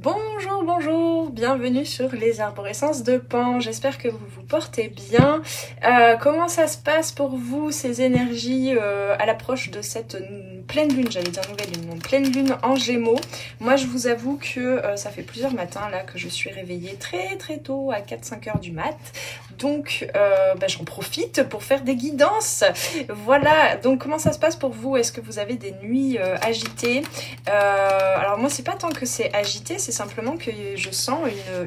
Bonjour, bonjour, bienvenue sur les arborescences de Pan, j'espère que vous vous portez bien. Comment ça se passe pour vous, ces énergies à l'approche de cette pleine lune, j'allais dire nouvelle lune, non, pleine lune en Gémeaux. Moi je vous avoue que ça fait plusieurs matins là que je suis réveillée très tôt à 4-5 heures du mat. Donc j'en profite pour faire des guidances. Voilà, donc comment ça se passe pour vous? Est-ce que vous avez des nuits agitées? Alors moi c'est pas tant que c'est agité, c'est simplement que je sens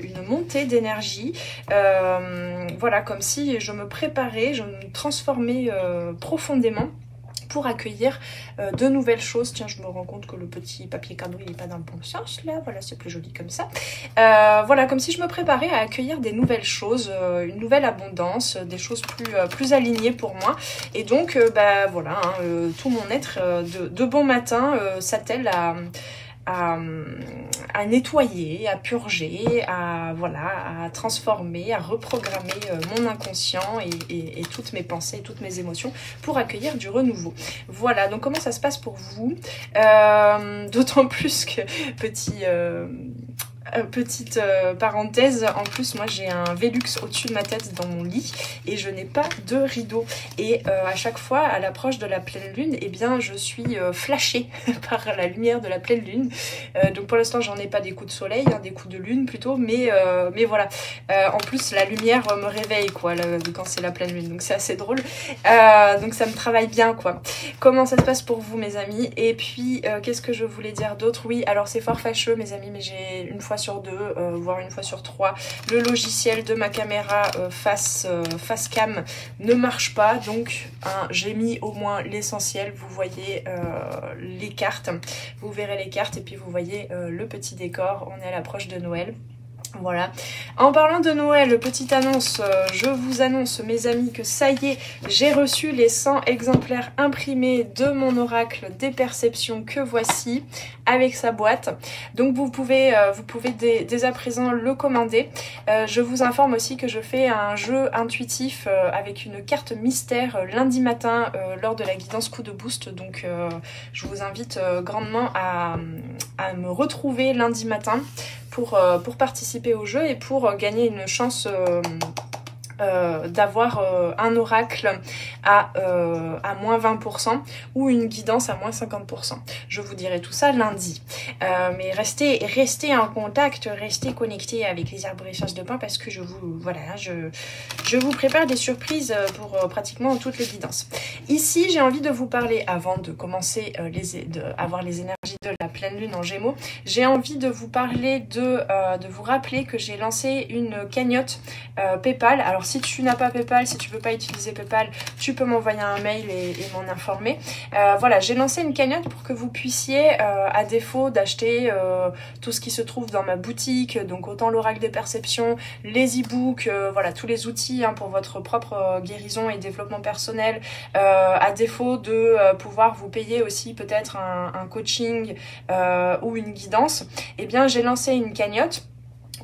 une montée d'énergie. Voilà, comme si je me préparais, je me transformais profondément pour accueillir de nouvelles choses. Tiens, je me rends compte que le petit papier cadeau il n'est pas dans le bon sens là, voilà, c'est plus joli comme ça. Voilà, comme si je me préparais à accueillir des nouvelles choses, une nouvelle abondance, des choses plus alignées pour moi. Et donc voilà, hein, tout mon être de bon matin s'attelle à nettoyer, à purger, à transformer, à reprogrammer mon inconscient et toutes mes pensées, toutes mes émotions pour accueillir du renouveau. Voilà, donc comment ça se passe pour vous? D'autant plus que petite parenthèse, en plus moi j'ai un Velux au-dessus de ma tête dans mon lit et je n'ai pas de rideau et à chaque fois à l'approche de la pleine lune, eh bien je suis flashée par la lumière de la pleine lune. Donc pour l'instant j'en ai pas des coups de soleil, hein, des coups de lune plutôt, mais voilà, en plus la lumière me réveille quoi quand c'est la pleine lune, donc c'est assez drôle. Donc ça me travaille bien quoi. Comment ça se passe pour vous mes amis? Et puis qu'est-ce que je voulais dire d'autre? Oui, alors c'est fort fâcheux mes amis, mais j'ai une fois sur deux, voire une fois sur trois, le logiciel de ma caméra face cam ne marche pas, donc hein, j'ai mis au moins l'essentiel. Vous voyez les cartes, vous verrez les cartes et puis vous voyez le petit décor. On est à l'approche de Noël. Voilà. En parlant de Noël, petite annonce, je vous annonce mes amis que ça y est, j'ai reçu les 100 exemplaires imprimés de mon oracle des perceptions que voici avec sa boîte. Donc vous pouvez dès à présent le commander. Je vous informe aussi que je fais un jeu intuitif avec une carte mystère lundi matin lors de la guidance coup de boost. Donc je vous invite grandement à me retrouver lundi matin pour participer au jeu et pour gagner une chance d'avoir un oracle à moins 20% ou une guidance à moins 50%. Je vous dirai tout ça lundi. Mais restez en contact, restez connectés avec les arborescences de Pan parce que je vous prépare des surprises pour pratiquement toutes les guidances. Ici, j'ai envie de vous parler, avant de commencer avoir les énergies de la pleine lune en Gémeaux, j'ai envie de vous parler de vous rappeler que j'ai lancé une cagnotte PayPal. Alors si tu n'as pas PayPal, si tu ne veux pas utiliser PayPal, tu peux m'envoyer un mail et m'en informer. Voilà, j'ai lancé une cagnotte pour que vous puissiez, à défaut d'acheter tout ce qui se trouve dans ma boutique, donc autant l'oracle des perceptions, les e-books, voilà, tous les outils hein, pour votre propre guérison et développement personnel, à défaut de pouvoir vous payer aussi peut-être un coaching ou une guidance, eh bien j'ai lancé une cagnotte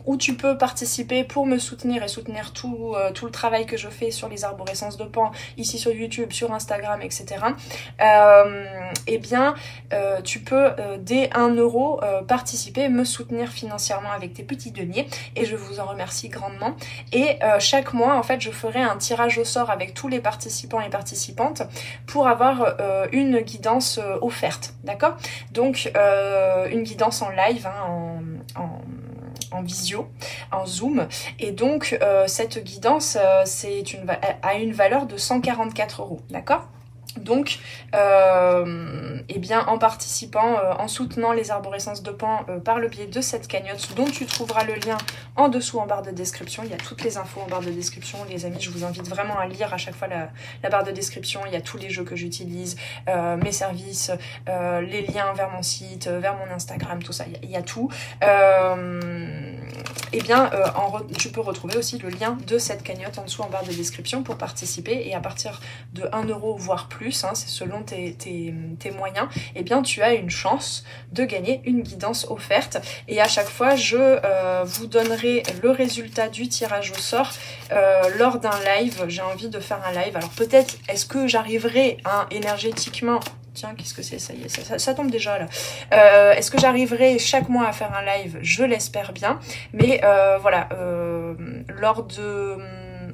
où tu peux participer pour me soutenir et soutenir tout le travail que je fais sur les arborescences de Pan, ici sur YouTube, sur Instagram, etc. Eh bien, tu peux dès 1 euro participer, me soutenir financièrement avec tes petits deniers et je vous en remercie grandement. Et chaque mois, en fait, je ferai un tirage au sort avec tous les participants et participantes pour avoir une guidance offerte, d'accord? Donc, une guidance en live, hein, en visio, en zoom, et donc cette guidance a une valeur de 144 €, d'accord? Donc, eh bien, en participant, en soutenant les arborescences de Pan par le biais de cette cagnotte, dont tu trouveras le lien en dessous en barre de description. Il y a toutes les infos en barre de description, les amis. Je vous invite vraiment à lire à chaque fois la barre de description. Il y a tous les jeux que j'utilise, mes services, les liens vers mon site, vers mon Instagram, tout ça. Il y a tout. Eh bien, tu peux retrouver aussi le lien de cette cagnotte en dessous en barre de description pour participer. Et à partir de 1 euro, voire plus, hein, c'est selon tes moyens, eh bien, tu as une chance de gagner une guidance offerte. Et à chaque fois, je vous donnerai le résultat du tirage au sort lors d'un live. J'ai envie de faire un live. Alors peut-être, est-ce que j'arriverai énergétiquement Tiens, qu'est-ce que c'est? Ça y est, ça tombe déjà là. Est-ce que j'arriverai chaque mois à faire un live? Je l'espère bien. Mais voilà, lors de...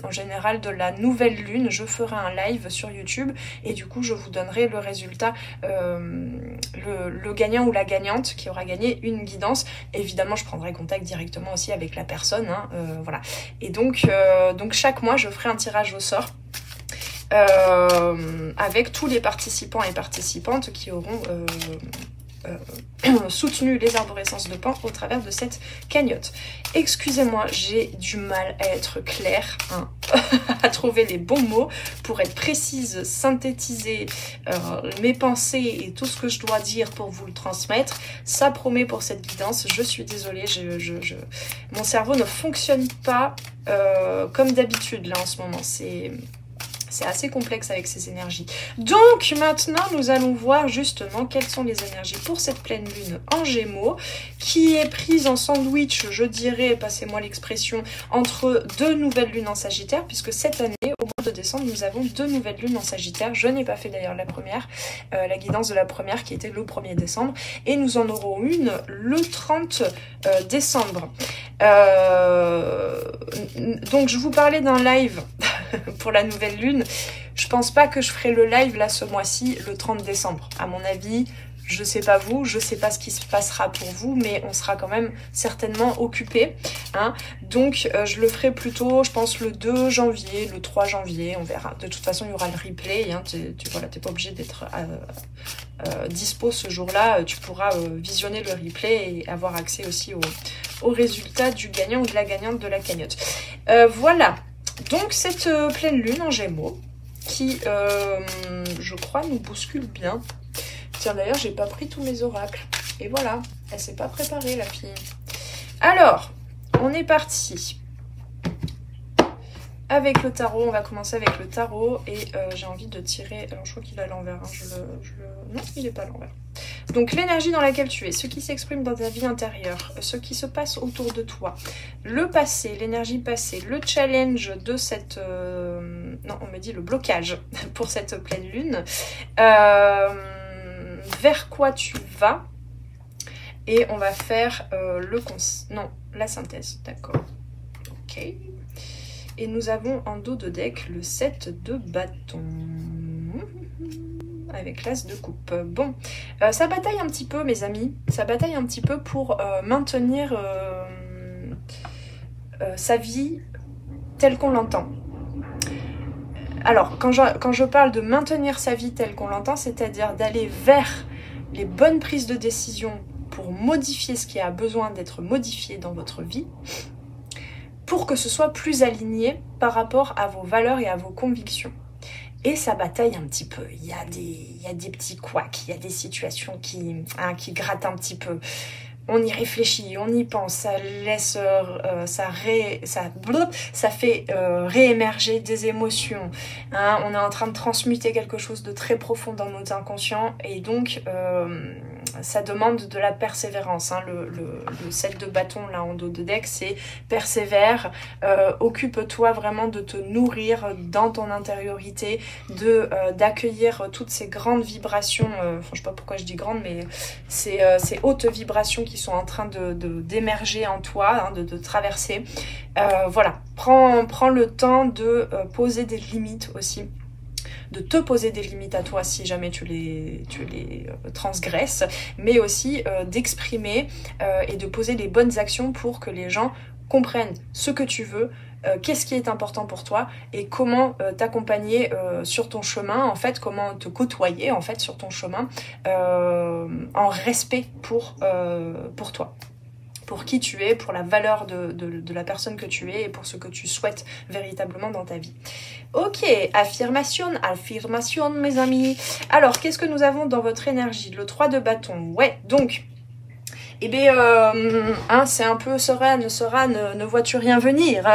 En général, de la nouvelle lune, je ferai un live sur YouTube et du coup, je vous donnerai le résultat, le gagnant ou la gagnante qui aura gagné une guidance. Évidemment, je prendrai contact directement aussi avec la personne, hein, voilà. Et donc chaque mois, je ferai un tirage au sort. Avec tous les participants et participantes qui auront soutenu les arborescences de Pan au travers de cette cagnotte. Excusez-moi, j'ai du mal à être claire, hein, à trouver les bons mots pour être précise, synthétiser mes pensées et tout ce que je dois dire pour vous le transmettre. Ça promet pour cette guidance, je suis désolée, mon cerveau ne fonctionne pas comme d'habitude là en ce moment. C'est assez complexe avec ces énergies. Donc maintenant, nous allons voir justement quelles sont les énergies pour cette pleine lune en Gémeaux, qui est prise en sandwich, je dirais, passez-moi l'expression, entre deux nouvelles lunes en Sagittaire, puisque cette année, au mois de décembre, nous avons deux nouvelles lunes en Sagittaire. Je n'ai pas fait d'ailleurs la première, la guidance de la première qui était le 1er décembre, et nous en aurons une le 30 décembre. Donc je vous parlais d'un live pour la nouvelle lune. Je pense pas que je ferai le live là ce mois-ci, le 30 décembre. À mon avis, je sais pas vous, je sais pas ce qui se passera pour vous, mais on sera quand même certainement occupé, hein. Donc je le ferai plutôt, je pense, le 2 janvier, le 3 janvier, on verra. De toute façon, il y aura le replay, hein. Voilà, t'es pas obligé d'être dispo ce jour-là. Tu pourras visionner le replay et avoir accès aussi aux résultats du gagnant ou de la gagnante de la cagnotte. Voilà. Donc cette pleine lune en Gémeaux qui, je crois, nous bouscule bien. Tiens, d'ailleurs, j'ai pas pris tous mes oracles. Et voilà, elle s'est pas préparée, la fille. Alors, on est parti avec le tarot. On va commencer avec le tarot et j'ai envie de tirer... Alors, je crois qu'il est à l'envers. Hein. Non, il n'est pas à l'envers. Donc l'énergie dans laquelle tu es, ce qui s'exprime dans ta vie intérieure, ce qui se passe autour de toi, le passé, l'énergie passée, le challenge de cette... non, on me dit le blocage pour cette pleine lune, vers quoi tu vas, et on va faire la synthèse, d'accord. Ok. Et nous avons en dos de deck le 7 de bâton. Avec l'as de coupe. Bon, ça bataille un petit peu, mes amis. Ça bataille un petit peu pour maintenir sa vie telle qu'on l'entend. Alors, quand je parle de maintenir sa vie telle qu'on l'entend, c'est-à-dire d'aller vers les bonnes prises de décision pour modifier ce qui a besoin d'être modifié dans votre vie, pour que ce soit plus aligné par rapport à vos valeurs et à vos convictions. Et ça bataille un petit peu. Il y a des petits couacs, il y a des situations qui grattent un petit peu. On y réfléchit, on y pense, ça laisse, ça fait réémerger des émotions. Hein, on est en train de transmuter quelque chose de très profond dans notre inconscient et donc ça demande de la persévérance. Hein. Le 7 de bâton là en dos de deck, c'est persévère, occupe-toi vraiment de te nourrir dans ton intériorité, d'accueillir toutes ces grandes vibrations, je sais pas pourquoi je dis grandes, mais ces hautes vibrations qui sont en train d'émerger en toi, hein, de traverser. Voilà, prends le temps de poser des limites aussi, de te poser des limites à toi si jamais tu les transgresses, mais aussi d'exprimer et de poser les bonnes actions pour que les gens comprennent ce que tu veux, qu'est-ce qui est important pour toi et comment t'accompagner sur ton chemin, en fait, comment te côtoyer en fait sur ton chemin en respect pour toi. Pour qui tu es, pour la valeur de la personne que tu es et pour ce que tu souhaites véritablement dans ta vie. Ok, affirmation, mes amis. Alors, qu'est-ce que nous avons dans votre énergie? Le 3 de bâton, ouais, donc... Eh bien, hein, c'est un peu Sora, ne vois-tu rien venir?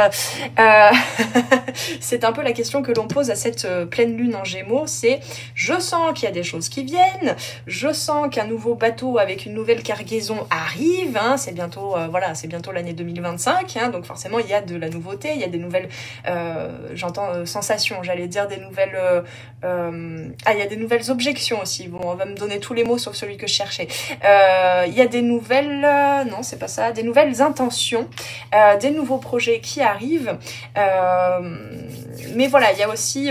C'est un peu la question que l'on pose à cette pleine lune en Gémeaux, c'est je sens qu'il y a des choses qui viennent, je sens qu'un nouveau bateau avec une nouvelle cargaison arrive, hein, c'est bientôt voilà, c'est bientôt l'année 2025, hein, donc forcément il y a de la nouveauté, il y a des nouvelles j'entends sensations, j'allais dire des nouvelles il y a des nouvelles objections aussi. Bon, on va me donner tous les mots sauf celui que je cherchais. Il y a des nouvelles non, c'est pas ça, des nouvelles intentions, des nouveaux projets qui arrivent. Mais voilà, il y a aussi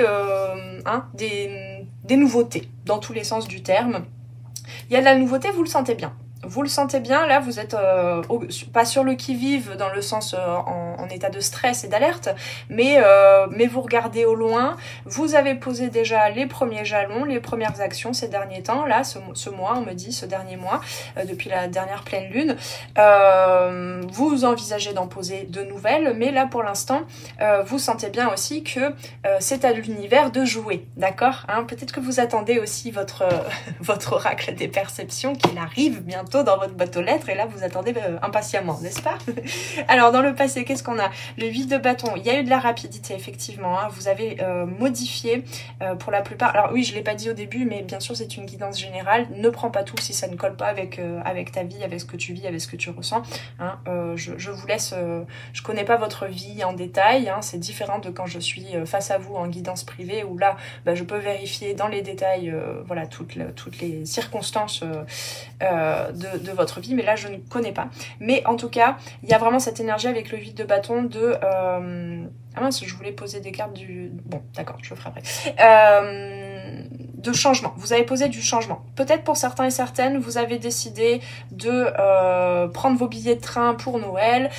des nouveautés dans tous les sens du terme. Il y a de la nouveauté, vous le sentez bien. Vous le sentez bien, là vous êtes pas sur le qui-vive dans le sens en état de stress et d'alerte, mais vous regardez au loin, vous avez posé déjà les premiers jalons, les premières actions ces derniers temps, là ce mois, on me dit, ce dernier mois, depuis la dernière pleine lune, vous envisagez d'en poser de nouvelles, mais là pour l'instant, vous sentez bien aussi que c'est à l'univers de jouer, d'accord, hein, peut-être que vous attendez aussi votre oracle des perceptions qu'il arrive bientôt dans votre boîte aux lettres et là vous attendez impatiemment, n'est-ce pas? Alors dans le passé, qu'est-ce qu'on a? Le 8 de bâton, il y a eu de la rapidité effectivement, hein. Vous avez modifié pour la plupart, alors oui je l'ai pas dit au début mais bien sûr c'est une guidance générale, ne prends pas tout si ça ne colle pas avec ta vie, avec ce que tu vis, avec ce que tu ressens, hein. Je vous laisse, je connais pas votre vie en détail, hein. C'est différent de quand je suis face à vous en guidance privée où là je peux vérifier dans les détails voilà toutes les circonstances de votre vie, mais là je ne connais pas. Mais en tout cas, il y a vraiment cette énergie avec le 8 de bâton de... Ah mince, je voulais poser des cartes du... Bon, d'accord, je le ferai après. De changement. Vous avez posé du changement. Peut-être pour certains et certaines, vous avez décidé de prendre vos billets de train pour Noël,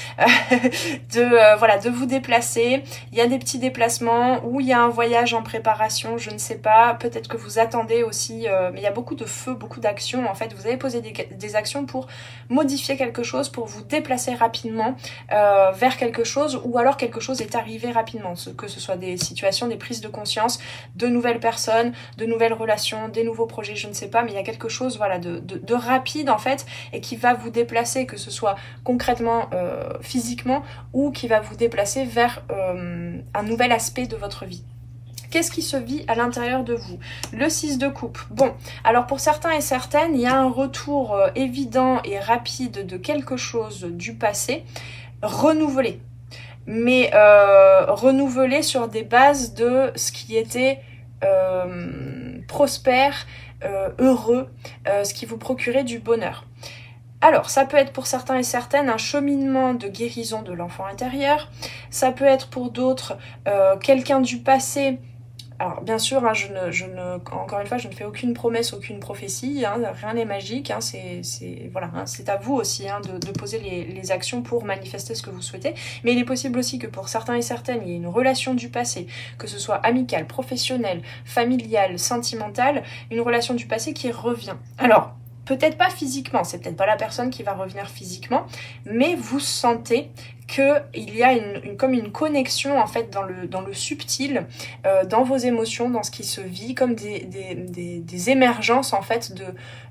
de vous déplacer. Il y a des petits déplacements ou il y a un voyage en préparation, je ne sais pas. Peut-être que vous attendez aussi, mais il y a beaucoup de feu, beaucoup d'actions. En fait, vous avez posé des actions pour modifier quelque chose, pour vous déplacer rapidement vers quelque chose ou alors quelque chose est arrivé rapidement. Que ce soit des situations, des prises de conscience, de nouvelles personnes, de nouvelles relations, des nouveaux projets, je ne sais pas, mais il y a quelque chose voilà, de rapide en fait et qui va vous déplacer, que ce soit concrètement, physiquement ou qui va vous déplacer vers un nouvel aspect de votre vie. Qu'est-ce qui se vit à l'intérieur de vous? Le 6 de coupe. Bon, alors pour certains et certaines, il y a un retour évident et rapide de quelque chose du passé, renouvelé. Mais renouvelé sur des bases de ce qui était prospère, heureux, ce qui vous procurait du bonheur. Alors, ça peut être pour certains et certaines un cheminement de guérison de l'enfant intérieur. Ça peut être pour d'autres quelqu'un du passé. Alors, bien sûr, hein, encore une fois, je ne fais aucune promesse, aucune prophétie. Hein, rien n'est magique. Hein, voilà, hein, c'est à vous aussi hein, de poser les actions pour manifester ce que vous souhaitez. Mais il est possible aussi que pour certains et certaines, il y ait une relation du passé, que ce soit amicale, professionnelle, familiale, sentimentale, une relation du passé qui revient. Alors, peut-être pas physiquement, c'est peut-être pas la personne qui va revenir physiquement, mais vous sentez qu'il y a comme une connexion en fait dans le subtil, dans vos émotions, dans ce qui se vit, comme des émergences en fait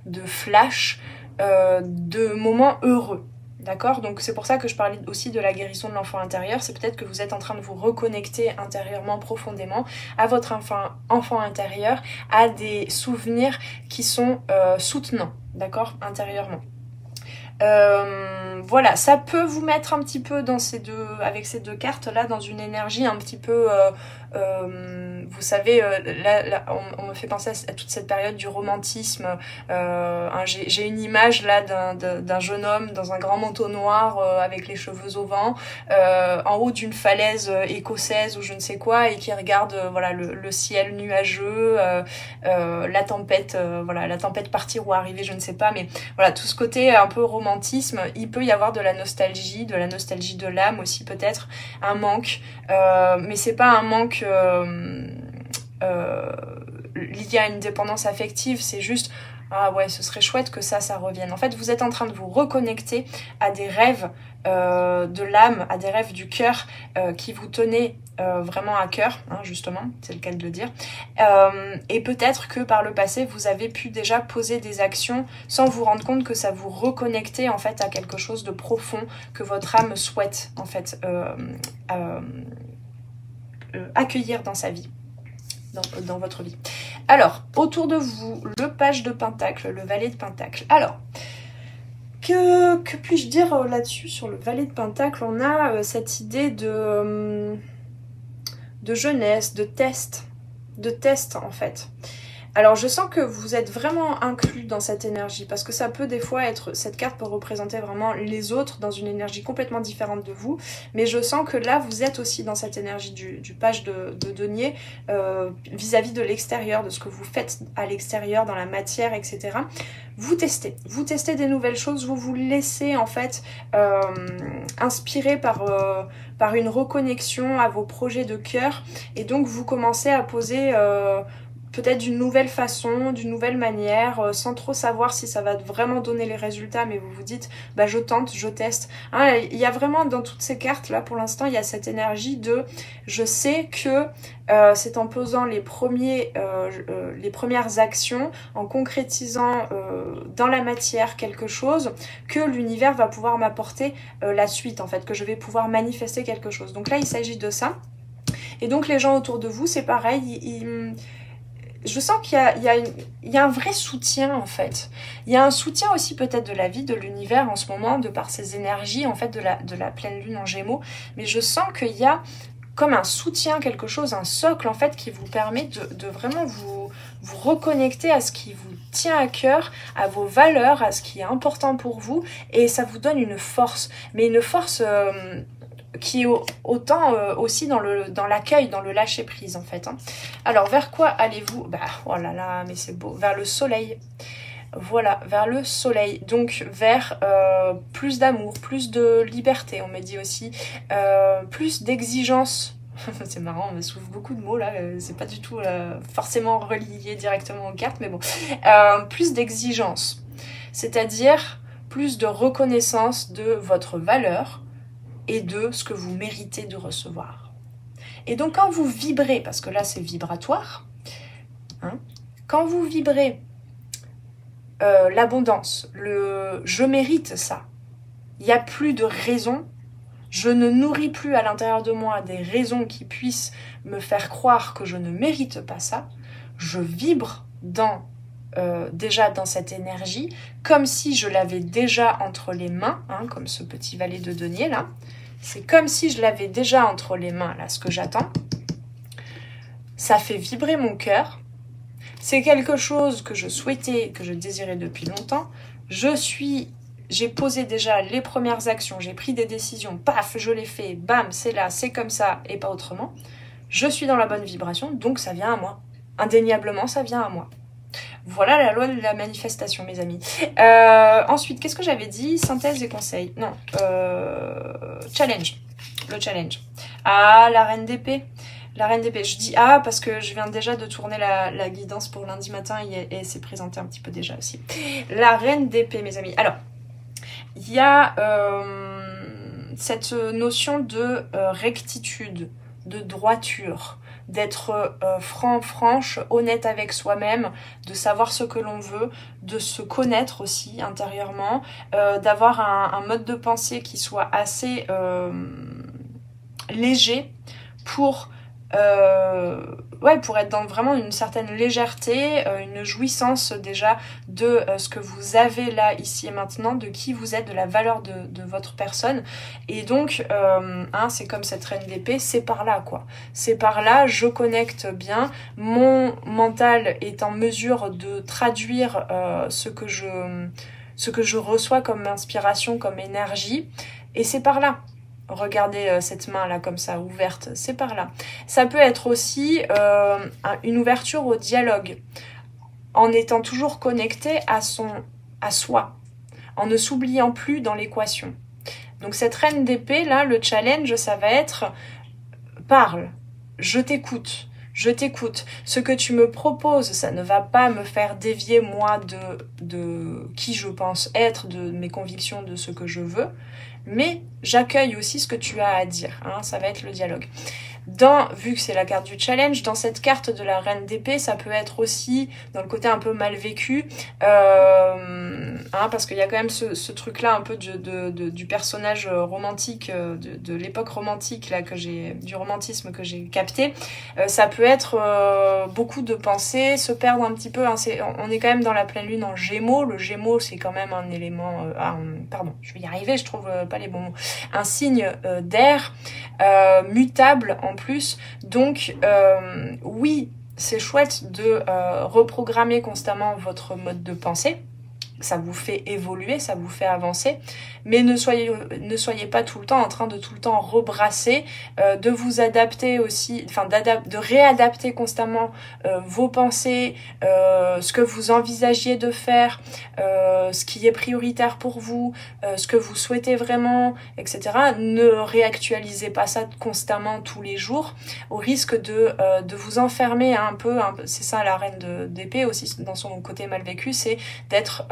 de flash, de moments heureux. D'accord? Donc c'est pour ça que je parlais aussi de la guérison de l'enfant intérieur. C'est peut-être que vous êtes en train de vous reconnecter intérieurement, profondément à votre enfant intérieur, à des souvenirs qui sont soutenants, d'accord? Intérieurement. Voilà, ça peut vous mettre un petit peu dans avec ces deux cartes là dans une énergie un petit peu vous savez là on me fait penser à toute cette période du romantisme. J'ai une image là d'un jeune homme dans un grand manteau noir avec les cheveux au vent en haut d'une falaise écossaise ou je ne sais quoi et qui regarde voilà le ciel nuageux, la tempête la tempête partir ou arriver, je ne sais pas, mais voilà tout ce côté un peu romantisme. Il peut y avoir de la nostalgie de l'âme aussi, peut-être un manque, mais c'est pas un manque lié à une dépendance affective, c'est juste Ah ouais, ce serait chouette que ça revienne. En fait, vous êtes en train de vous reconnecter à des rêves de l'âme, à des rêves du cœur qui vous tenaient vraiment à cœur, hein, justement, c'est le cas de le dire. Et peut-être que par le passé, vous avez pu déjà poser des actions sans vous rendre compte que ça vous reconnectait en fait à quelque chose de profond que votre âme souhaite en fait accueillir dans sa vie. Dans votre vie. Alors, autour de vous, le page de Pentacle, le valet de Pentacle. Alors, que puis-je dire là-dessus sur le valet de Pentacle? On a cette idée de jeunesse, de test en fait. Alors je sens que vous êtes vraiment inclus dans cette énergie parce que ça peut des fois être, cette carte peut représenter vraiment les autres dans une énergie complètement différente de vous, mais je sens que là vous êtes aussi dans cette énergie du page de denier vis-à-vis de l'extérieur, de ce que vous faites à l'extérieur, dans la matière, etc. Vous testez des nouvelles choses, vous vous laissez en fait inspirer par une reconnexion à vos projets de cœur et donc vous commencez à poser peut-être d'une nouvelle façon, d'une nouvelle manière, sans trop savoir si ça va vraiment donner les résultats, mais vous vous dites, bah je tente, je teste. Hein, il y a vraiment dans toutes ces cartes là, pour l'instant, il y a cette énergie de, je sais que c'est en posant les premières actions, en concrétisant dans la matière quelque chose, que l'univers va pouvoir m'apporter la suite, en fait, que je vais pouvoir manifester quelque chose. Donc là, il s'agit de ça. Et donc les gens autour de vous, c'est pareil, je sens qu'il y a un vrai soutien en fait. Il y a un soutien aussi peut-être de la vie, de l'univers en ce moment, de par ces énergies en fait de la pleine lune en Gémeaux. Mais je sens qu'il y a comme un soutien, quelque chose, un socle en fait qui vous permet de vraiment vous reconnecter à ce qui vous tient à cœur, à vos valeurs, à ce qui est important pour vous. Et ça vous donne une force. Mais une force qui est autant aussi dans l'accueil, dans le lâcher prise en fait. Hein. Alors vers quoi allez-vous? Bah oh là là, mais c'est beau, vers le soleil. Voilà, vers le soleil. Donc vers plus d'amour, plus de liberté, on me dit aussi, plus d'exigence. C'est marrant, on me souffle beaucoup de mots là, c'est pas du tout forcément relié directement aux cartes, mais bon. Plus d'exigence, c'est-à-dire plus de reconnaissance de votre valeur, et de ce que vous méritez de recevoir. Et donc quand vous vibrez, parce que là c'est vibratoire, hein, quand vous vibrez l'abondance, le « je mérite ça », il n'y a plus de raison, je ne nourris plus à l'intérieur de moi des raisons qui puissent me faire croire que je ne mérite pas ça, je vibre déjà dans cette énergie, comme si je l'avais déjà entre les mains, hein, comme ce petit valet de denier là. C'est comme si je l'avais déjà entre les mains, là, ce que j'attends. Ça fait vibrer mon cœur. C'est quelque chose que je souhaitais, que je désirais depuis longtemps. J'ai posé déjà les premières actions, j'ai pris des décisions, paf, je l'ai fait, bam, c'est là, c'est comme ça, et pas autrement. Je suis dans la bonne vibration, donc ça vient à moi. Indéniablement, ça vient à moi. Voilà la loi de la manifestation, mes amis. Ensuite, qu'est-ce que j'avais dit? Synthèse et conseils. Non. Challenge. Le challenge. Ah, la reine d'épée. La reine d'épée. Je dis ah parce que je viens déjà de tourner la guidance pour lundi matin et c'est présenté un petit peu déjà aussi. La reine d'épée, mes amis. Alors, il y a cette notion de rectitude, de droiture, d'être franche, honnête avec soi-même, de savoir ce que l'on veut, de se connaître aussi intérieurement, d'avoir un mode de pensée qui soit assez léger pour être dans vraiment une certaine légèreté, une jouissance déjà de ce que vous avez là, ici et maintenant, de qui vous êtes, de la valeur de votre personne. Et donc, c'est comme cette reine d'épée, c'est par là, quoi. C'est par là, je connecte bien, mon mental est en mesure de traduire ce que je reçois comme inspiration, comme énergie, et c'est par là. Regardez cette main là comme ça ouverte, c'est par là. Ça peut être aussi une ouverture au dialogue, en étant toujours connecté à soi, en ne s'oubliant plus dans l'équation. Donc cette reine d'épée là, le challenge, ça va être parle, je t'écoute, je t'écoute. Ce que tu me proposes, ça ne va pas me faire dévier moi de qui je pense être, de mes convictions, de ce que je veux. Mais j'accueille aussi ce que tu as à dire, hein, ça va être le dialogue. Vu que c'est la carte du challenge, dans cette carte de la reine d'épée, ça peut être aussi dans le côté un peu mal vécu, parce qu'il y a quand même ce truc-là un peu du personnage romantique, de l'époque romantique là du romantisme que j'ai capté. Ça peut être beaucoup de pensées, se perdre un petit peu. Hein, on est quand même dans la pleine lune en Gémeaux. Le Gémeaux, c'est quand même un élément, pardon, je vais y arriver, je trouve pas les bons mots. Un signe d'air mutable en plus, donc oui, c'est chouette de reprogrammer constamment votre mode de pensée, ça vous fait évoluer, ça vous fait avancer, mais ne soyez pas tout le temps en train de tout le temps rebrasser, de vous adapter aussi, enfin de réadapter constamment vos pensées, ce que vous envisagiez de faire, ce qui est prioritaire pour vous, ce que vous souhaitez vraiment, etc. Ne réactualisez pas ça constamment tous les jours, au risque de vous enfermer un peu, c'est ça la reine d'épée aussi dans son côté mal vécu, c'est d'être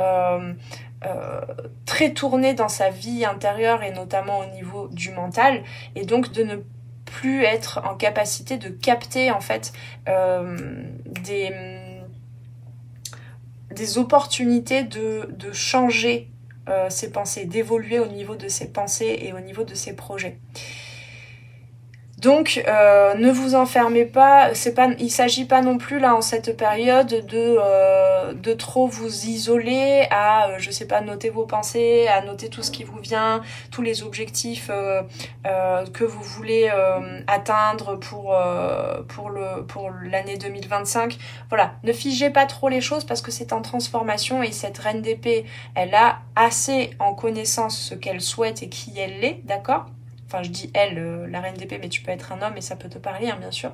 très tourné dans sa vie intérieure et notamment au niveau du mental, et donc de ne plus être en capacité de capter en fait des opportunités de changer ses pensées, d'évoluer au niveau de ses pensées et au niveau de ses projets. Donc ne vous enfermez pas, il s'agit pas non plus là en cette période de trop vous isoler à je sais pas, noter vos pensées, à noter tout ce qui vous vient, tous les objectifs que vous voulez atteindre pour l'année 2025. Voilà, ne figez pas trop les choses parce que c'est en transformation, et cette reine d'épée, elle a assez en connaissance ce qu'elle souhaite et qui elle est, d'accord ? Enfin, je dis elle, la reine d'épée, mais tu peux être un homme et ça peut te parler, hein, bien sûr.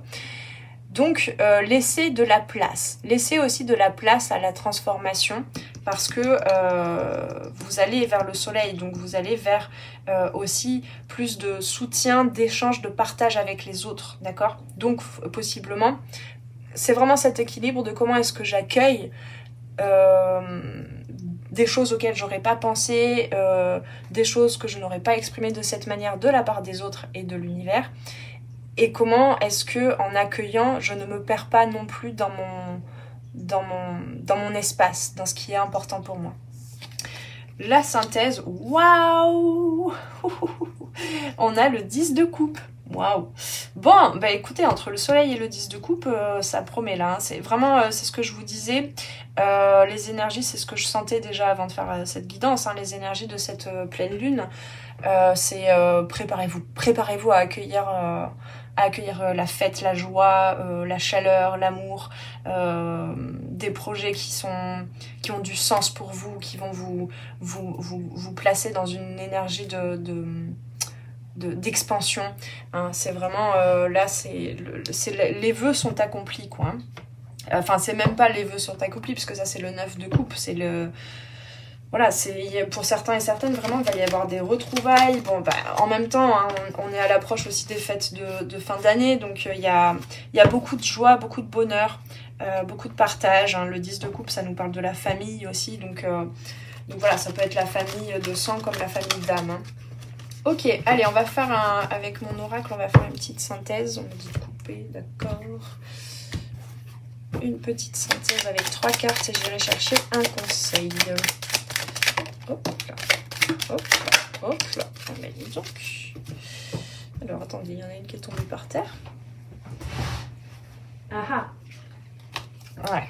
Donc, laissez de la place. Laissez aussi de la place à la transformation parce que vous allez vers le soleil. Donc, vous allez vers aussi plus de soutien, d'échange, de partage avec les autres. D'accord ? Donc, possiblement, c'est vraiment cet équilibre de comment est-ce que j'accueille des choses auxquelles j'aurais pas pensé, des choses que je n'aurais pas exprimées de cette manière de la part des autres et de l'univers, et comment est-ce que en accueillant, je ne me perds pas non plus dans mon espace, dans ce qui est important pour moi. La synthèse, waouh. On a le 10 de coupe. Waouh. Bon, bah écoutez, entre le soleil et le 10 de coupe, ça promet là. Hein. C'est vraiment, c'est ce que je vous disais. Les énergies, c'est ce que je sentais déjà avant de faire cette guidance. Hein, les énergies de cette pleine lune, c'est préparez-vous à accueillir la fête, la joie, la chaleur, l'amour, des projets qui ont du sens pour vous, qui vont vous placer dans une énergie d'expansion, hein. C'est vraiment là, les vœux sont accomplis, quoi, hein. Enfin, c'est même pas les vœux sont accomplis puisque ça c'est le 9 de coupe, c'est le voilà, pour certains et certaines, vraiment, il va y avoir des retrouvailles. Bon, bah, en même temps, hein, on est à l'approche aussi des fêtes de fin d'année, donc il y a beaucoup de joie, beaucoup de bonheur, beaucoup de partage, hein. Le 10 de coupe, ça nous parle de la famille aussi, donc voilà, ça peut être la famille de sang comme la famille d'âme, hein. Ok, allez, on va faire avec mon oracle, on va faire une petite synthèse. On me dit de couper, d'accord. Une petite synthèse avec 3 cartes et j'irai chercher un conseil. Hop là, hop là, hop là. Ah, bah, dis donc. Alors, attendez, il y en a une qui est tombée par terre. Ah ah. Ouais.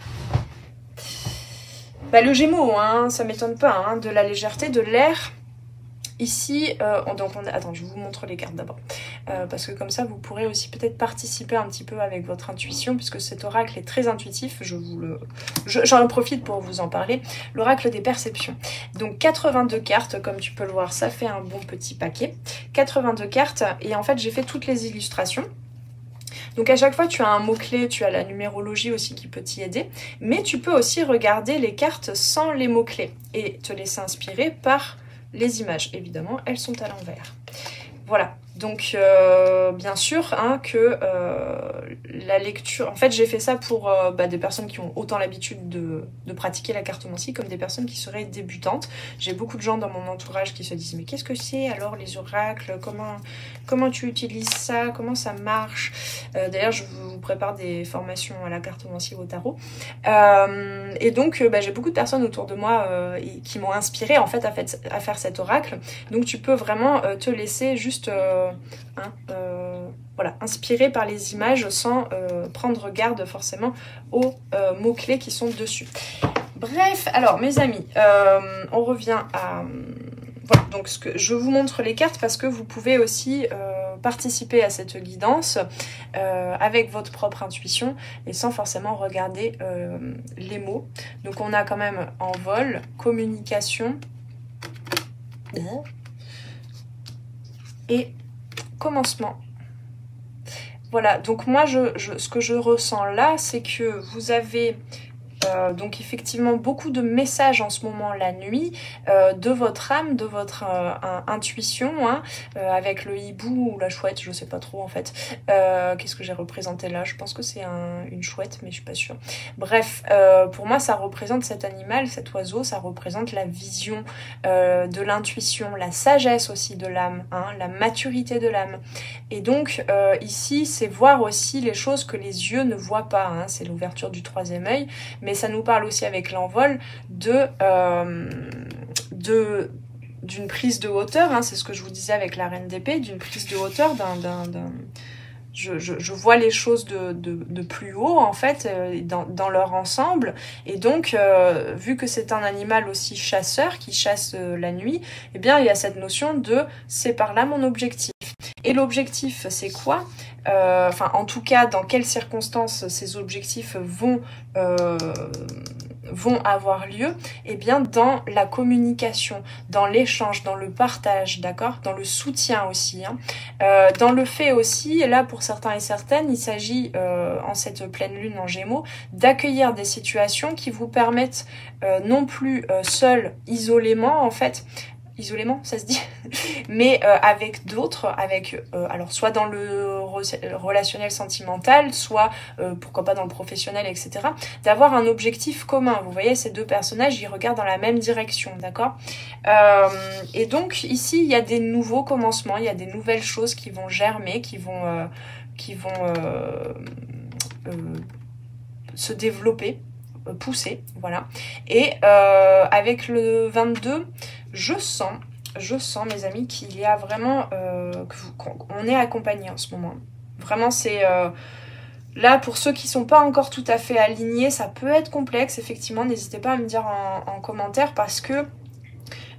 Bah, le Gémeaux, hein, ça m'étonne pas, hein, de la légèreté, de l'air. Ici, attends, je vous montre les cartes d'abord. Parce que comme ça, vous pourrez aussi peut-être participer un petit peu avec votre intuition, puisque cet oracle est très intuitif. J'en profite pour vous en parler. L'oracle des perceptions. Donc 82 cartes, comme tu peux le voir, ça fait un bon petit paquet. 82 cartes, et en fait, j'ai fait toutes les illustrations. Donc à chaque fois, tu as un mot-clé, tu as la numérologie aussi qui peut t'y aider, mais tu peux aussi regarder les cartes sans les mots-clés et te laisser inspirer par les images. Évidemment, elles sont à l'envers. Voilà, Donc bien sûr hein, que la lecture, en fait j'ai fait ça pour des personnes qui ont autant l'habitude de pratiquer la cartomancie comme des personnes qui seraient débutantes. J'ai beaucoup de gens dans mon entourage qui se disent mais qu'est-ce que c'est alors les oracles, comment tu utilises ça, comment ça marche. D'ailleurs je vous prépare des formations à la cartomancie au tarot. Et donc j'ai beaucoup de personnes autour de moi qui m'ont inspiré en fait à faire cet oracle. Donc tu peux vraiment te laisser juste voilà, inspiré par les images sans prendre garde forcément aux mots-clés qui sont dessus. Bref, alors mes amis, on revient à... Voilà, donc je vous montre les cartes parce que vous pouvez aussi participer à cette guidance avec votre propre intuition et sans forcément regarder les mots. Donc on a quand même envol, communication et commencement. Voilà, donc moi ce que je ressens là, c'est que vous avez donc effectivement beaucoup de messages en ce moment la nuit de votre âme, de votre intuition, hein, avec le hibou ou la chouette, je sais pas trop en fait. Qu'est-ce que j'ai représenté là? Je pense que c'est une chouette, mais je suis pas sûre. Bref, pour moi ça représente cet animal, cet oiseau, ça représente la vision de l'intuition, la sagesse aussi de l'âme, hein, la maturité de l'âme. Et donc ici c'est voir aussi les choses que les yeux ne voient pas, hein, c'est l'ouverture du troisième œil, mais ça nous parle aussi avec l'envol d'une prise de hauteur, hein, c'est ce que je vous disais avec la reine d'épée, d'une prise de hauteur, je vois les choses de plus haut en fait, dans leur ensemble, et donc vu que c'est un animal aussi chasseur qui chasse la nuit, eh bien il y a cette notion de c'est par là mon objectif. Et l'objectif c'est quoi? Enfin en tout cas dans quelles circonstances ces objectifs vont avoir lieu? Eh bien dans la communication, dans l'échange, dans le partage, d'accord, dans le soutien aussi, hein. Dans le fait aussi, là pour certains et certaines, il s'agit en cette pleine lune en Gémeaux d'accueillir des situations qui vous permettent non plus seul, isolément en fait, isolément ça se dit, mais avec d'autres, avec alors soit dans le relationnel sentimental, soit pourquoi pas dans le professionnel, etc., d'avoir un objectif commun. Vous voyez, ces deux personnages ils regardent dans la même direction, d'accord, et donc ici il y a des nouveaux commencements, il y a des nouvelles choses qui vont germer, qui vont se développer, pousser, voilà. Et avec le 22, je sens mes amis qu'il y a vraiment qu'on est accompagné en ce moment. Vraiment c'est là pour ceux qui sont pas encore tout à fait alignés, ça peut être complexe effectivement, n'hésitez pas à me dire en commentaire parce que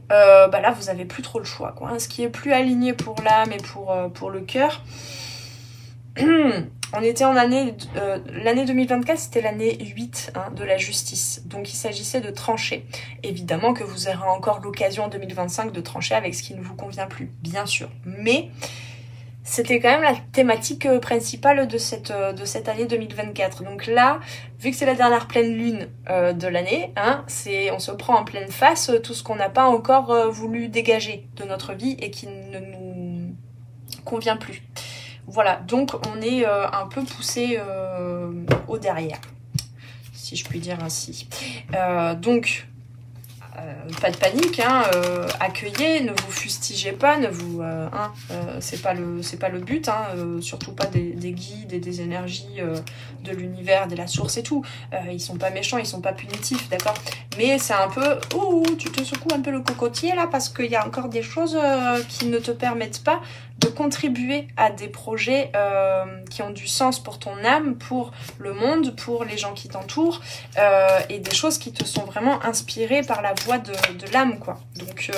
là vous avez plus trop le choix quoi, hein. Ce qui est plus aligné pour l'âme et pour le cœur. On était en l'année 2024, c'était l'année 8 hein, de la justice. Donc il s'agissait de trancher. Évidemment que vous aurez encore l'occasion en 2025 de trancher avec ce qui ne vous convient plus, bien sûr. Mais c'était quand même la thématique principale de cette année 2024. Donc là, vu que c'est la dernière pleine lune de l'année, hein, on se prend en pleine face tout ce qu'on n'a pas encore voulu dégager de notre vie et qui ne nous convient plus. Voilà, donc on est un peu poussé au derrière, si je puis dire ainsi. Donc, pas de panique, hein, accueillez, ne vous fustigez pas, c'est pas le but, hein, surtout pas des guides et des énergies de l'univers, de la source et tout. Ils sont pas méchants, ils sont pas punitifs, d'accord. Mais c'est un peu, tu te secoues un peu le cocotier là parce qu'il y a encore des choses qui ne te permettent pas de contribuer à des projets qui ont du sens pour ton âme, pour le monde, pour les gens qui t'entourent, et des choses qui te sont vraiment inspirées par la voix de l'âme, quoi. Donc,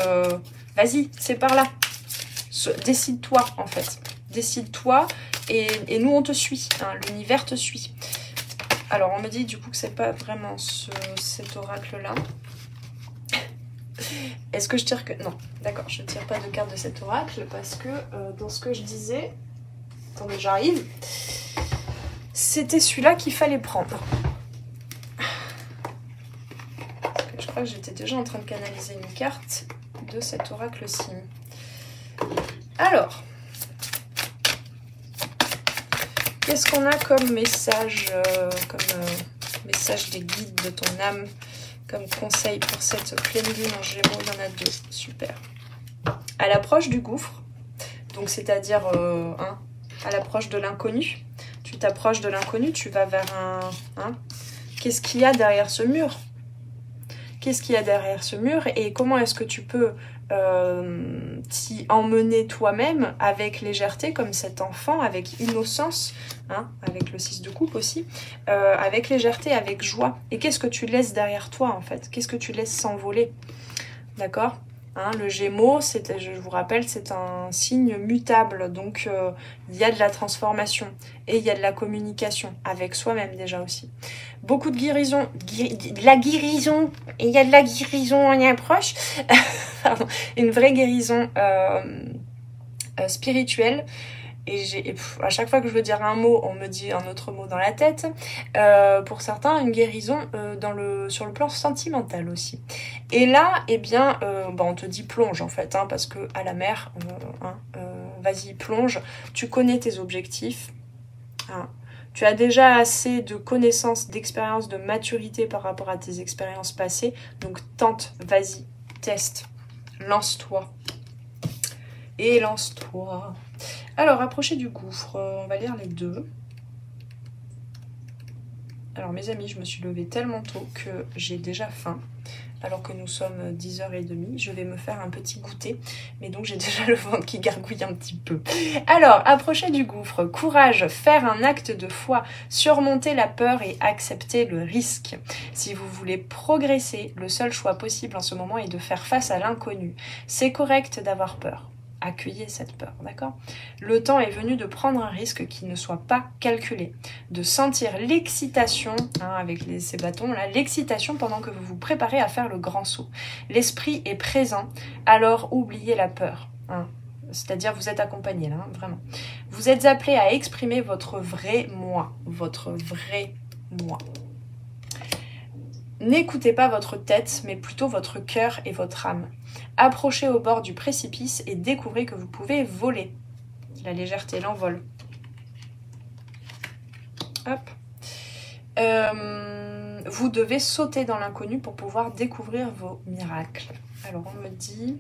vas-y, c'est par là. Décide-toi, en fait. Décide-toi, et nous, on te suit. Hein, l'univers te suit. Alors, on me dit, du coup, que c'est pas vraiment cet oracle-là. Est-ce que je tire que... Non, d'accord, je ne tire pas de carte de cet oracle parce que dans ce que je disais... Attendez, j'arrive. C'était celui-là qu'il fallait prendre. Je crois que j'étais déjà en train de canaliser une carte de cet oracle-ci. Alors, Qu'est-ce qu'on a comme message, message des guides de ton âme, comme conseil pour cette pleine lune en Gémeaux? Il y en a 2, super. À l'approche du gouffre, donc c'est-à-dire à l'approche de l'inconnu, tu t'approches de l'inconnu, tu vas vers un... Qu'est-ce qu'il y a derrière ce mur? Qu'est-ce qu'il y a derrière ce mur et comment est-ce que tu peux t'y emmener toi-même avec légèreté comme cet enfant, avec innocence, avec le 6 de coupe aussi, avec légèreté, avec joie. Et qu'est-ce que tu laisses derrière toi en fait? Qu'est-ce que tu laisses s'envoler? D'accord? Le Gémeaux, je vous rappelle, c'est un signe mutable, donc il y a de la transformation et il y a de la communication avec soi-même déjà aussi. Beaucoup de guérison, de la guérison, et il y a de la guérison en approche, pardon, une vraie guérison spirituelle. Et à chaque fois que je veux dire un mot, on me dit un autre mot dans la tête. Pour certains, une guérison sur le plan sentimental aussi. Et là, eh bien, on te dit plonge en fait, parce que à la mer, vas-y, plonge. Tu connais tes objectifs. Tu as déjà assez de connaissances, d'expérience, de maturité par rapport à tes expériences passées. Donc tente, vas-y, teste, lance-toi. Et lance-toi. Alors, approchez du gouffre, on va lire les 2. Alors, mes amis, je me suis levée tellement tôt que j'ai déjà faim. Alors que nous sommes 10h30, je vais me faire un petit goûter. Mais donc, j'ai déjà le ventre qui gargouille un petit peu. Alors, approchez du gouffre. Courage, faire un acte de foi, surmonter la peur et accepter le risque. Si vous voulez progresser, le seul choix possible en ce moment est de faire face à l'inconnu. C'est correct d'avoir peur. Accueillez cette peur, d'accord? Le temps est venu de prendre un risque qui ne soit pas calculé, de sentir l'excitation, avec ces bâtons-là, l'excitation pendant que vous vous préparez à faire le grand saut. L'esprit est présent, alors oubliez la peur. C'est-à-dire vous êtes accompagné là, vraiment. Vous êtes appelé à exprimer votre vrai moi, votre vrai moi. N'écoutez pas votre tête, mais plutôt votre cœur et votre âme. Approchez au bord du précipice et découvrez que vous pouvez voler. La légèreté, l'envol. Hop. Vous devez sauter dans l'inconnu pour pouvoir découvrir vos miracles. Alors on me dit...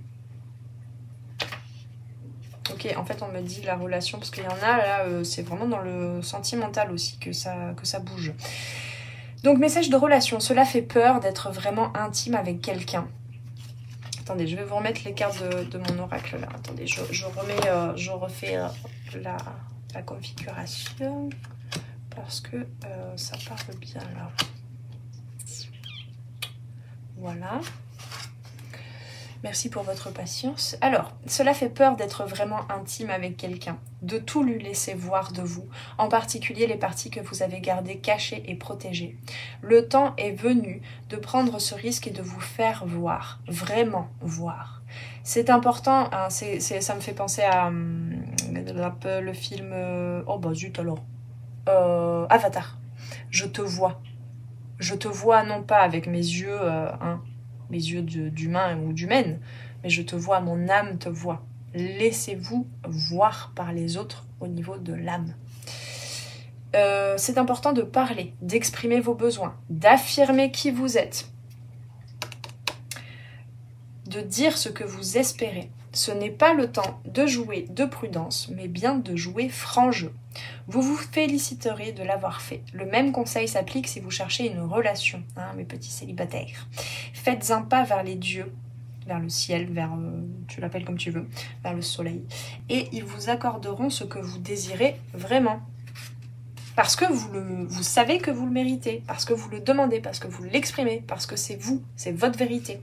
Ok, en fait on me dit la relation, parce qu'il y en a là, c'est vraiment dans le sentimental aussi que ça bouge. Donc message de relation, cela fait peur d'être vraiment intime avec Attendez, je vais vous remettre les cartes de mon oracle là. Attendez, je refais la configuration parce que ça parle bien là. Voilà. Merci pour votre patience. Alors, cela fait peur d'être vraiment intime avec quelqu'un, de tout lui laisser voir de vous, en particulier les parties que vous avez gardées cachées et protégées. Le temps est venu de prendre ce risque et de vous faire voir, vraiment voir. C'est important, ça me fait penser à le film... oh bah zut alors, Avatar. Je te vois. Je te vois non pas avec mes yeux... mes yeux d'humain ou d'humaine, mais je te vois, mon âme te voit. Laissez-vous voir par les autres au niveau de l'âme. C'est important de parler, d'exprimer vos besoins, d'affirmer qui vous êtes, de dire ce que vous espérez. Ce n'est pas le temps de jouer de prudence, mais bien de jouer franc jeu. Vous vous féliciterez de l'avoir fait. Le même conseil s'applique si vous cherchez une relation, mes petits célibataires. Faites un pas vers les dieux, vers le ciel, tu l'appelles comme tu veux, vers le soleil. Et ils vous accorderont ce que vous désirez vraiment. Parce que vous savez que vous le méritez, parce que vous le demandez, parce que vous l'exprimez, parce que c'est vous, c'est votre vérité.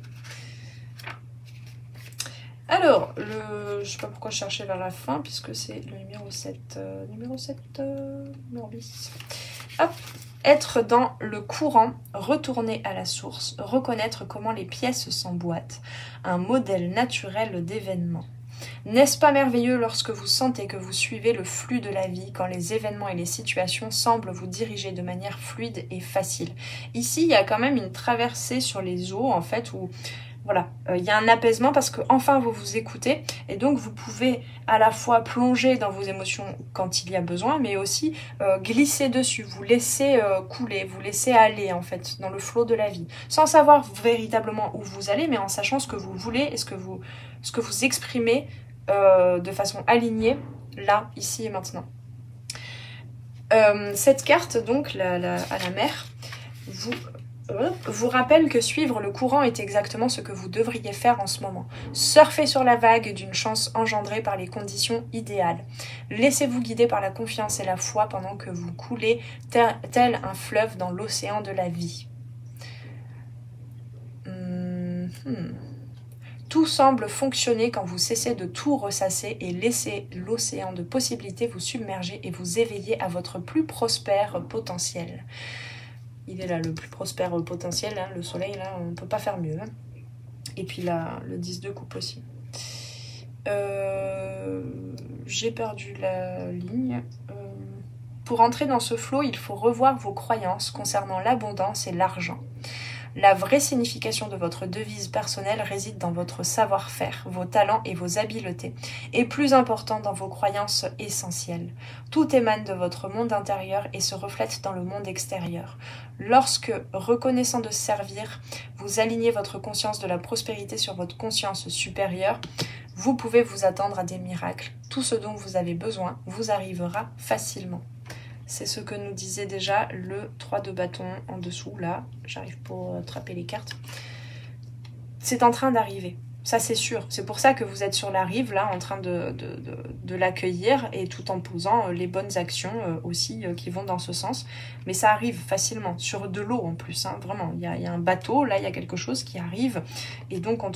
Alors, je ne sais pas pourquoi je cherchais vers la fin, puisque c'est le numéro 7. Numéro 10. Hop. Être dans le courant, retourner à la source, reconnaître comment les pièces s'emboîtent. Un modèle naturel d'événements. N'est-ce pas merveilleux lorsque vous sentez que vous suivez le flux de la vie, quand les événements et les situations semblent vous diriger de manière fluide et facile? Ici, il y a quand même une traversée sur les eaux, en fait, où Voilà, il y a un apaisement parce que enfin vous vous écoutez et donc vous pouvez à la fois plonger dans vos émotions quand il y a besoin, mais aussi glisser dessus, vous laisser couler, vous laisser aller en fait dans le flot de la vie, sans savoir véritablement où vous allez, mais en sachant ce que vous voulez et ce que vous exprimez de façon alignée là, ici et maintenant. Cette carte donc à la mer vous rappelle que suivre le courant est exactement ce que vous devriez faire en ce moment. Surfez sur la vague d'une chance engendrée par les conditions idéales. Laissez-vous guider par la confiance et la foi pendant que vous coulez tel un fleuve dans l'océan de la vie. Tout semble fonctionner quand vous cessez de tout ressasser et laissez l'océan de possibilités vous submerger et vous éveiller à votre plus prospère potentiel. Il est là, le plus prospère potentiel, hein, le soleil, là, on ne peut pas faire mieux. Hein. Et puis là, le 10 de coupe aussi. J'ai perdu la ligne. Pour entrer dans ce flot, il faut revoir vos croyances concernant l'abondance et l'argent. La vraie signification de votre devise personnelle réside dans votre savoir-faire, vos talents et vos habiletés, et plus important dans vos croyances essentielles. Tout émane de votre monde intérieur et se reflète dans le monde extérieur. Lorsque, reconnaissant de servir, vous alignez votre conscience de la prospérité sur votre conscience supérieure, vous pouvez vous attendre à des miracles. Tout ce dont vous avez besoin vous arrivera facilement. C'est ce que nous disait déjà le 3 de bâton en dessous, là. J'arrive pas à attraper les cartes. C'est en train d'arriver. Ça, c'est sûr. C'est pour ça que vous êtes sur la rive, là, en train de l'accueillir et tout en posant les bonnes actions aussi qui vont dans ce sens. Mais ça arrive facilement, sur de l'eau en plus, hein, vraiment. Il y a un bateau, là, il y a quelque chose qui arrive. Et donc, on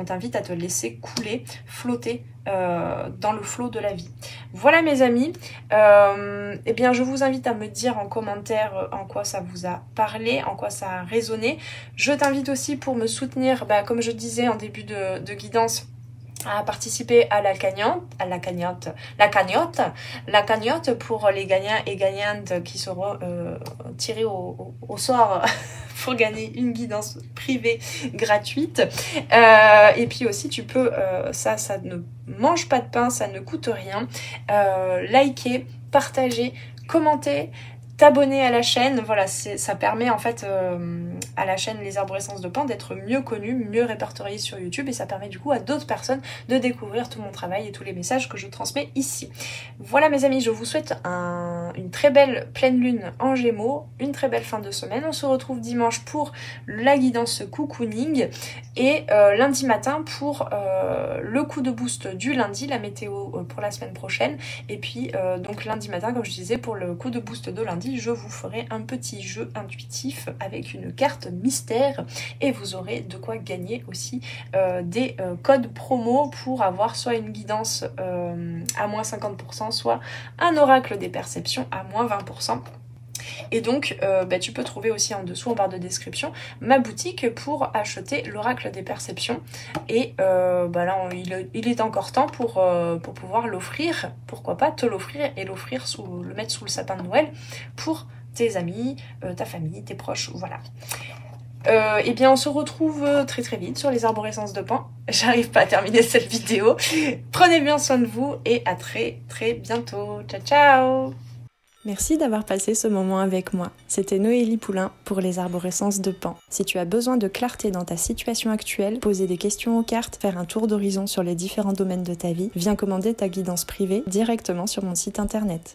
t'invite à te laisser couler, flotter dans le flot de la vie. Voilà mes amis, eh bien je vous invite à me dire en commentaire en quoi ça vous a parlé, en quoi ça a résonné. Je t'invite aussi pour me soutenir, comme je disais en début de guidance, à participer à la cagnotte pour les gagnants et gagnantes qui seront tirés au sort pour gagner une guidance privée gratuite. Et puis aussi tu peux, ça ne mange pas de pain, ça ne coûte rien, liker, partager, commenter, t'abonner à la chaîne. Voilà, ça permet en fait à la chaîne Les Arborescences de Pan d'être mieux connue, mieux répertoriée sur YouTube, et ça permet du coup à d'autres personnes de découvrir tout mon travail et tous les messages que je transmets ici. Voilà mes amis, je vous souhaite une très belle pleine lune en Gémeaux, une très belle fin de semaine. On se retrouve dimanche pour la guidance cocooning et lundi matin pour le coup de boost du lundi, la météo pour la semaine prochaine, et puis donc lundi matin, comme je disais, pour le coup de boost de lundi, je vous ferai un petit jeu intuitif avec une carte mystère et vous aurez de quoi gagner aussi des codes promo pour avoir soit une guidance à moins 50%, soit un oracle des perceptions à moins 20%. Et donc, tu peux trouver aussi en dessous, en barre de description, ma boutique pour acheter l'oracle des perceptions. Et là, il est encore temps pour pouvoir l'offrir. Pourquoi pas te l'offrir et le mettre sous le sapin de Noël pour tes amis, ta famille, tes proches, voilà. Eh bien, on se retrouve très très vite sur les arborescences de Pan. J'arrive pas à terminer cette vidéo. Prenez bien soin de vous et à très très bientôt. Ciao ciao! Merci d'avoir passé ce moment avec moi. C'était Noélie Poulain pour les arborescences de Pan. Si tu as besoin de clarté dans ta situation actuelle, poser des questions aux cartes, faire un tour d'horizon sur les différents domaines de ta vie, viens commander ta guidance privée directement sur mon site internet.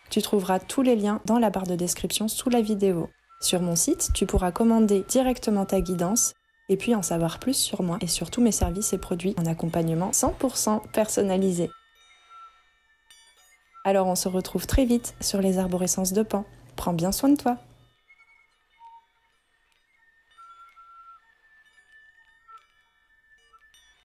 Tu trouveras tous les liens dans la barre de description sous la vidéo. Sur mon site, tu pourras commander directement ta guidance et puis en savoir plus sur moi et sur tous mes services et produits en accompagnement 100% personnalisé. Alors on se retrouve très vite sur les arborescences de Pan. Prends bien soin de toi.